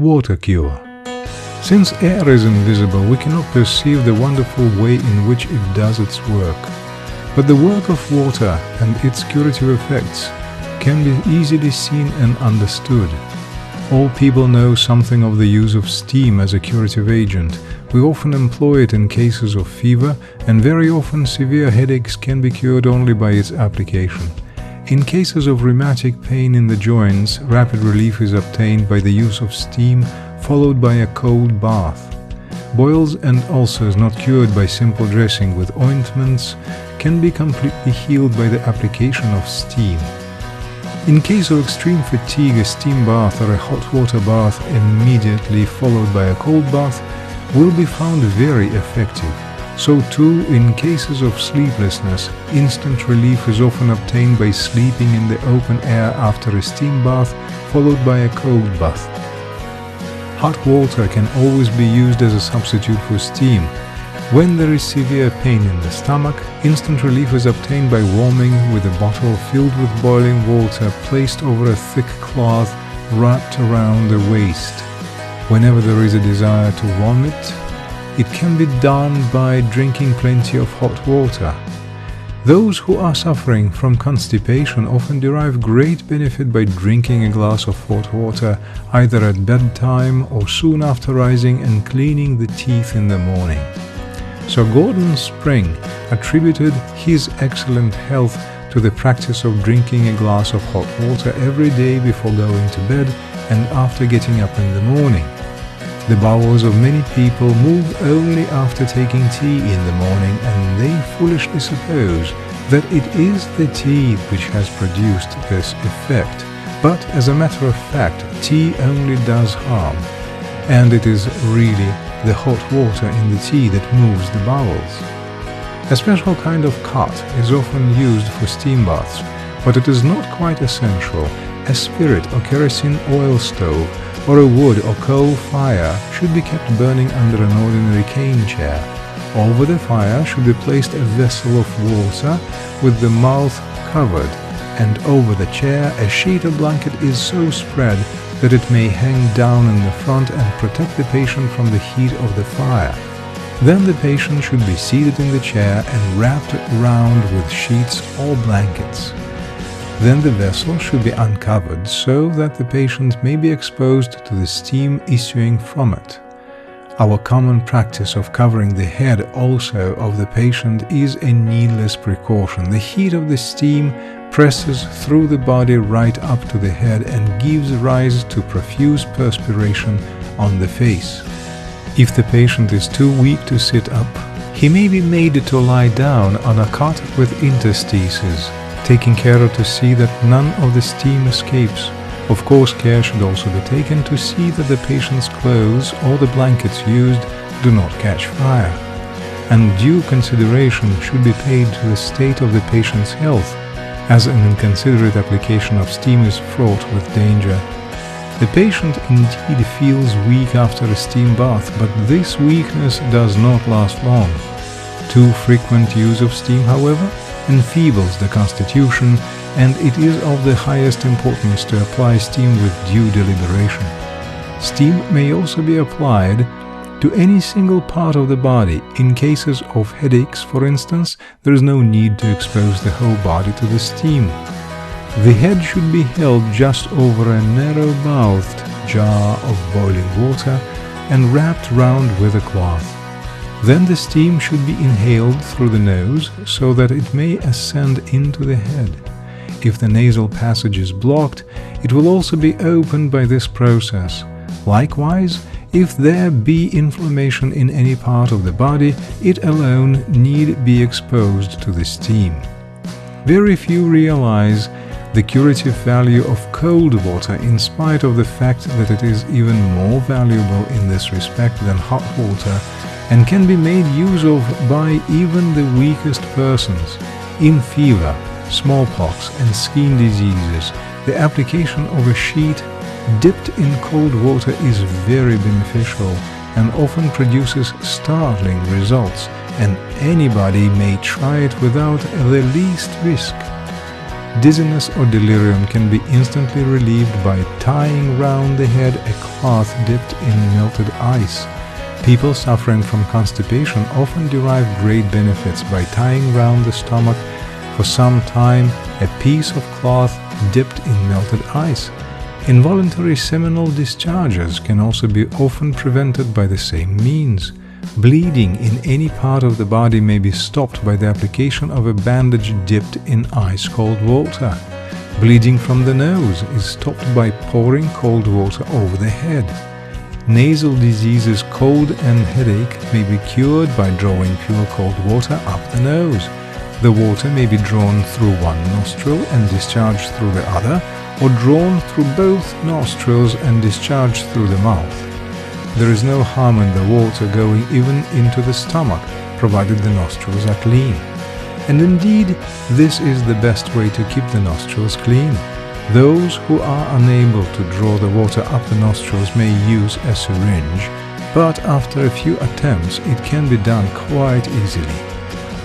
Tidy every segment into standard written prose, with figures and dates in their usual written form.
Water cure. Since air is invisible, we cannot perceive the wonderful way in which it does its work. But the work of water and its curative effects can be easily seen and understood. All people know something of the use of steam as a curative agent. We often employ it in cases of fever, and very often severe headaches can be cured only by its application. In cases of rheumatic pain in the joints, rapid relief is obtained by the use of steam, followed by a cold bath. Boils and ulcers not cured by simple dressing with ointments can be completely healed by the application of steam. In case of extreme fatigue, a steam bath or a hot water bath immediately followed by a cold bath will be found very effective. So too, in cases of sleeplessness, instant relief is often obtained by sleeping in the open air after a steam bath followed by a cold bath. Hot water can always be used as a substitute for steam. When there is severe pain in the stomach, instant relief is obtained by warming with a bottle filled with boiling water placed over a thick cloth wrapped around the waist. Whenever there is a desire to vomit, it can be done by drinking plenty of hot water. Those who are suffering from constipation often derive great benefit by drinking a glass of hot water either at bedtime or soon after rising and cleaning the teeth in the morning. Sir Gordon Spring attributed his excellent health to the practice of drinking a glass of hot water every day before going to bed and after getting up in the morning. The bowels of many people move only after taking tea in the morning, and they foolishly suppose that it is the tea which has produced this effect. But as a matter of fact, tea only does harm, and it is really the hot water in the tea that moves the bowels. A special kind of cot is often used for steam baths, but it is not quite essential. A spirit or kerosene oil stove or a wood or coal fire should be kept burning under an ordinary cane chair. Over the fire should be placed a vessel of water with the mouth covered, and over the chair a sheet or blanket is so spread that it may hang down in the front and protect the patient from the heat of the fire. Then the patient should be seated in the chair and wrapped round with sheets or blankets. Then the vessel should be uncovered so that the patient may be exposed to the steam issuing from it. Our common practice of covering the head also of the patient is a needless precaution. The heat of the steam presses through the body right up to the head and gives rise to profuse perspiration on the face. If the patient is too weak to sit up, he may be made to lie down on a cot with interstices, taking care to see that none of the steam escapes. Of course, care should also be taken to see that the patient's clothes or the blankets used do not catch fire. And due consideration should be paid to the state of the patient's health, as an inconsiderate application of steam is fraught with danger. The patient indeed feels weak after a steam bath, but this weakness does not last long. Too frequent use of steam, however, enfeebles the constitution, and it is of the highest importance to apply steam with due deliberation. Steam may also be applied to any single part of the body. In cases of headaches, for instance, there is no need to expose the whole body to the steam. The head should be held just over a narrow-mouthed jar of boiling water and wrapped round with a cloth. Then the steam should be inhaled through the nose so that it may ascend into the head. If the nasal passage is blocked, it will also be opened by this process. Likewise, if there be inflammation in any part of the body, it alone need be exposed to the steam. Very few realize the curative value of cold water, in spite of the fact that it is even more valuable in this respect than hot water, and can be made use of by even the weakest persons. In fever, smallpox, and skin diseases, the application of a sheet dipped in cold water is very beneficial and often produces startling results, and anybody may try it without the least risk. Dizziness or delirium can be instantly relieved by tying round the head a cloth dipped in melted ice. People suffering from constipation often derive great benefits by tying round the stomach for some time a piece of cloth dipped in melted ice. Involuntary seminal discharges can also be often prevented by the same means. Bleeding in any part of the body may be stopped by the application of a bandage dipped in ice-cold water. Bleeding from the nose is stopped by pouring cold water over the head. Nasal diseases, cold and headache may be cured by drawing pure cold water up the nose. The water may be drawn through one nostril and discharged through the other, or drawn through both nostrils and discharged through the mouth. There is no harm in the water going even into the stomach, provided the nostrils are clean. And indeed, this is the best way to keep the nostrils clean. Those who are unable to draw the water up the nostrils may use a syringe, but after a few attempts it can be done quite easily.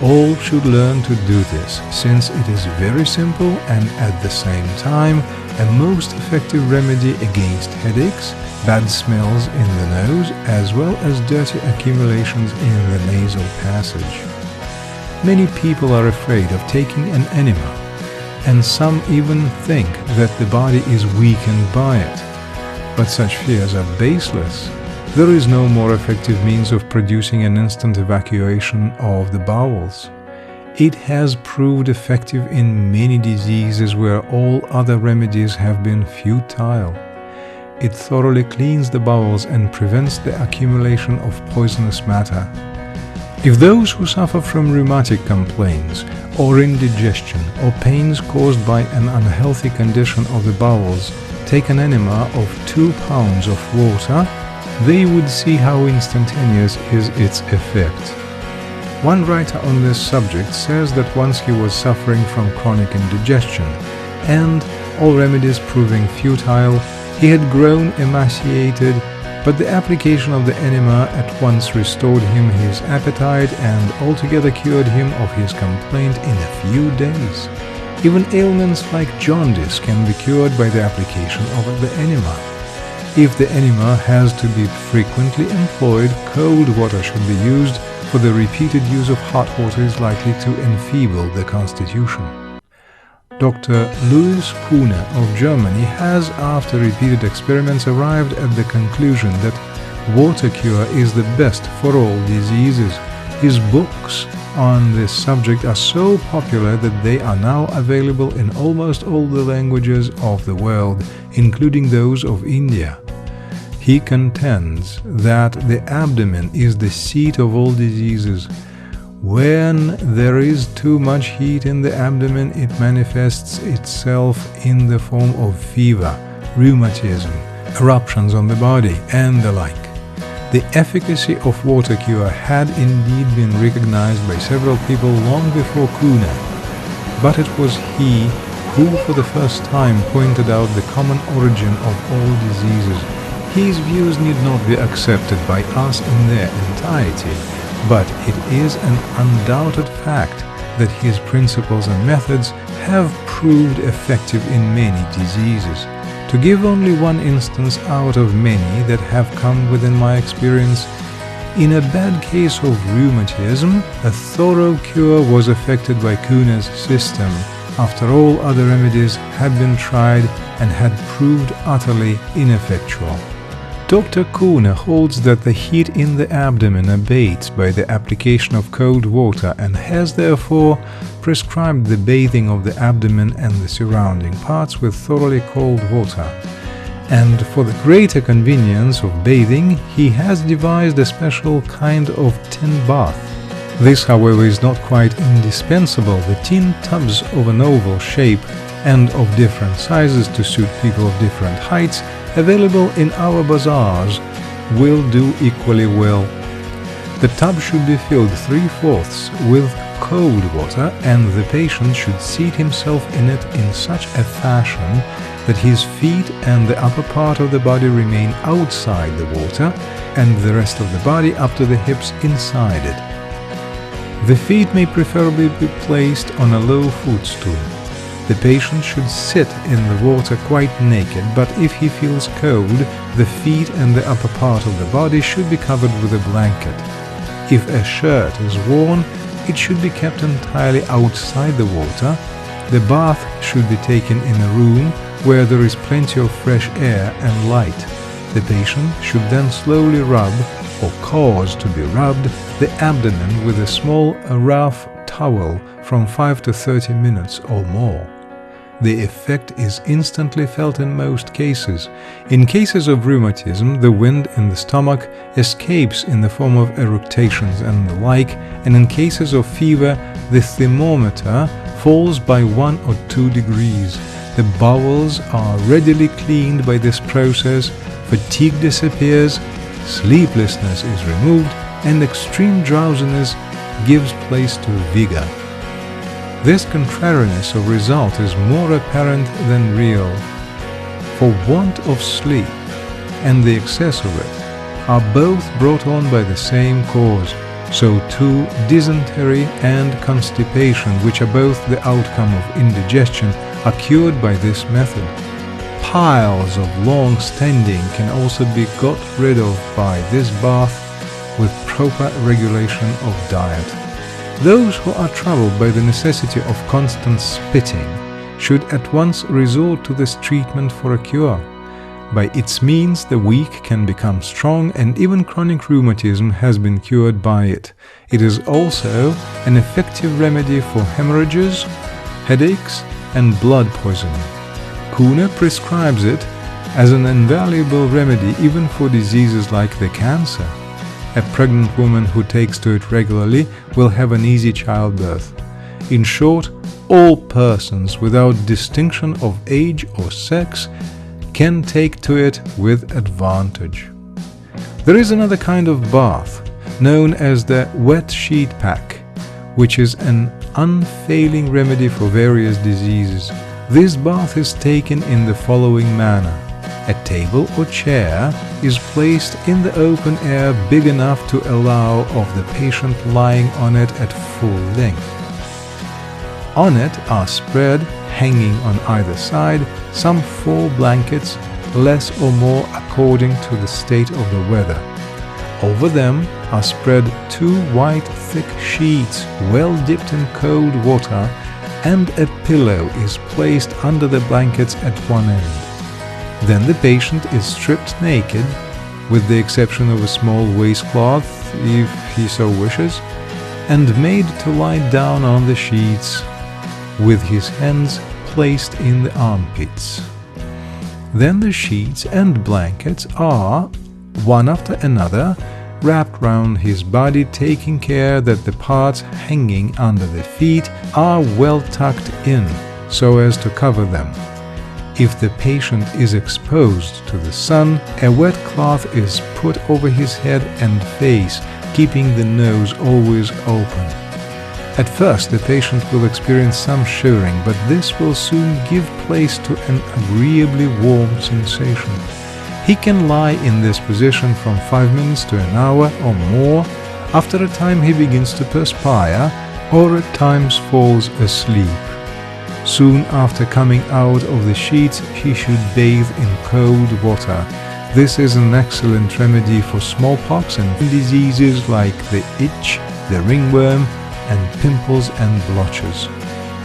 All should learn to do this, since it is very simple and at the same time a most effective remedy against headaches, bad smells in the nose, as well as dirty accumulations in the nasal passage. Many people are afraid of taking an enema, and some even think that the body is weakened by it. But such fears are baseless. There is no more effective means of producing an instant evacuation of the bowels. It has proved effective in many diseases where all other remedies have been futile. It thoroughly cleans the bowels and prevents the accumulation of poisonous matter. If those who suffer from rheumatic complaints, or indigestion, or pains caused by an unhealthy condition of the bowels, take an enema of 2 pounds of water, they would see how instantaneous is its effect. One writer on this subject says that once he was suffering from chronic indigestion, and all remedies proving futile, he had grown emaciated, but the application of the enema at once restored him his appetite and altogether cured him of his complaint in a few days. Even ailments like jaundice can be cured by the application of the enema. If the enema has to be frequently employed, cold water should be used, for the repeated use of hot water is likely to enfeeble the constitution. Dr. Louis Kuhne of Germany has, after repeated experiments, arrived at the conclusion that water cure is the best for all diseases. His books on this subject are so popular that they are now available in almost all the languages of the world, including those of India. He contends that the abdomen is the seat of all diseases. When there is too much heat in the abdomen, it manifests itself in the form of fever, rheumatism, eruptions on the body, and the like. The efficacy of water cure had indeed been recognized by several people long before Kuhne, but it was he who for the first time pointed out the common origin of all diseases. His views need not be accepted by us in their entirety, but it is an undoubted fact that his principles and methods have proved effective in many diseases. To give only one instance out of many that have come within my experience, in a bad case of rheumatism, a thorough cure was effected by Kuhne's system, after all other remedies had been tried and had proved utterly ineffectual. Dr. Kuhne holds that the heat in the abdomen abates by the application of cold water and has therefore prescribed the bathing of the abdomen and the surrounding parts with thoroughly cold water. And for the greater convenience of bathing, he has devised a special kind of tin bath. This, however, is not quite indispensable. The tin tubs of an oval shape and of different sizes to suit people of different heights available in our bazaars will do equally well. The tub should be filled 3/4 with cold water, and the patient should seat himself in it in such a fashion that his feet and the upper part of the body remain outside the water, and the rest of the body up to the hips inside it. The feet may preferably be placed on a low footstool. The patient should sit in the water quite naked, but if he feels cold, the feet and the upper part of the body should be covered with a blanket. If a shirt is worn, it should be kept entirely outside the water. The bath should be taken in a room where there is plenty of fresh air and light. The patient should then slowly rub, or cause to be rubbed, the abdomen with a small rough towel from 5 to 30 minutes or more. The effect is instantly felt in most cases. In cases of rheumatism, the wind in the stomach escapes in the form of eructations and the like, and in cases of fever, the thermometer falls by 1 or 2 degrees. The bowels are readily cleaned by this process, fatigue disappears, sleeplessness is removed, and extreme drowsiness gives place to vigor. This contrariness of result is more apparent than real. For want of sleep and the excess of it are both brought on by the same cause. So too dysentery and constipation, which are both the outcome of indigestion, are cured by this method. Piles of long standing can also be got rid of by this bath with proper regulation of diet. Those who are troubled by the necessity of constant spitting should at once resort to this treatment for a cure. By its means the weak can become strong, and even chronic rheumatism has been cured by it. It is also an effective remedy for hemorrhages, headaches, and blood poisoning. Kuhne prescribes it as an invaluable remedy even for diseases like the cancer. A pregnant woman who takes to it regularly will have an easy childbirth. In short, all persons without distinction of age or sex can take to it with advantage. There is another kind of bath, known as the wet sheet pack, which is an unfailing remedy for various diseases. This bath is taken in the following manner. A table or chair is placed in the open air big enough to allow of the patient lying on it at full length. On it are spread, hanging on either side, some 4 blankets, less or more according to the state of the weather. Over them are spread 2 white thick sheets well dipped in cold water, and a pillow is placed under the blankets at one end. Then the patient is stripped naked, with the exception of a small waistcloth, if he so wishes, and made to lie down on the sheets, with his hands placed in the armpits. Then the sheets and blankets are, one after another, wrapped round his body, taking care that the parts hanging under the feet are well tucked in, so as to cover them. If the patient is exposed to the sun, a wet cloth is put over his head and face, keeping the nose always open. At first the patient will experience some shivering, but this will soon give place to an agreeably warm sensation. He can lie in this position from 5 minutes to an hour or more. After a time he begins to perspire, or at times falls asleep. Soon after coming out of the sheets, he should bathe in cold water. This is an excellent remedy for smallpox and diseases like the itch, the ringworm, and pimples and blotches.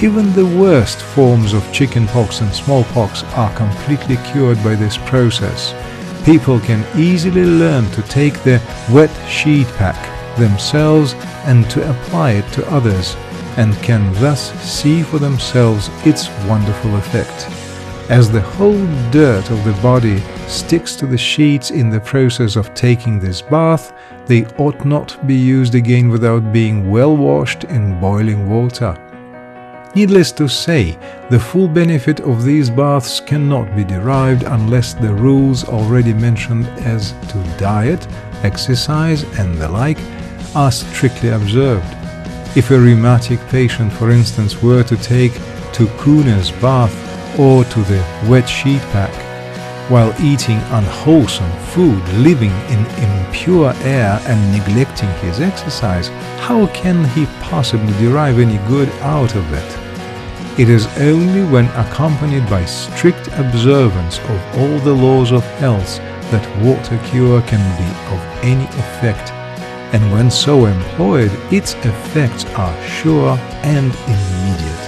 Even the worst forms of chickenpox and smallpox are completely cured by this process. People can easily learn to take the wet sheet pack themselves and to apply it to others, and can thus see for themselves its wonderful effect. As the whole dirt of the body sticks to the sheets in the process of taking this bath, they ought not be used again without being well washed in boiling water. Needless to say, the full benefit of these baths cannot be derived unless the rules already mentioned as to diet, exercise, and the like are strictly observed. If a rheumatic patient, for instance, were to take to Kuhne's bath or to the wet sheet pack, while eating unwholesome food, living in impure air, and neglecting his exercise, how can he possibly derive any good out of it? It is only when accompanied by strict observance of all the laws of health that water cure can be of any effect, and when so employed, its effects are sure and immediate.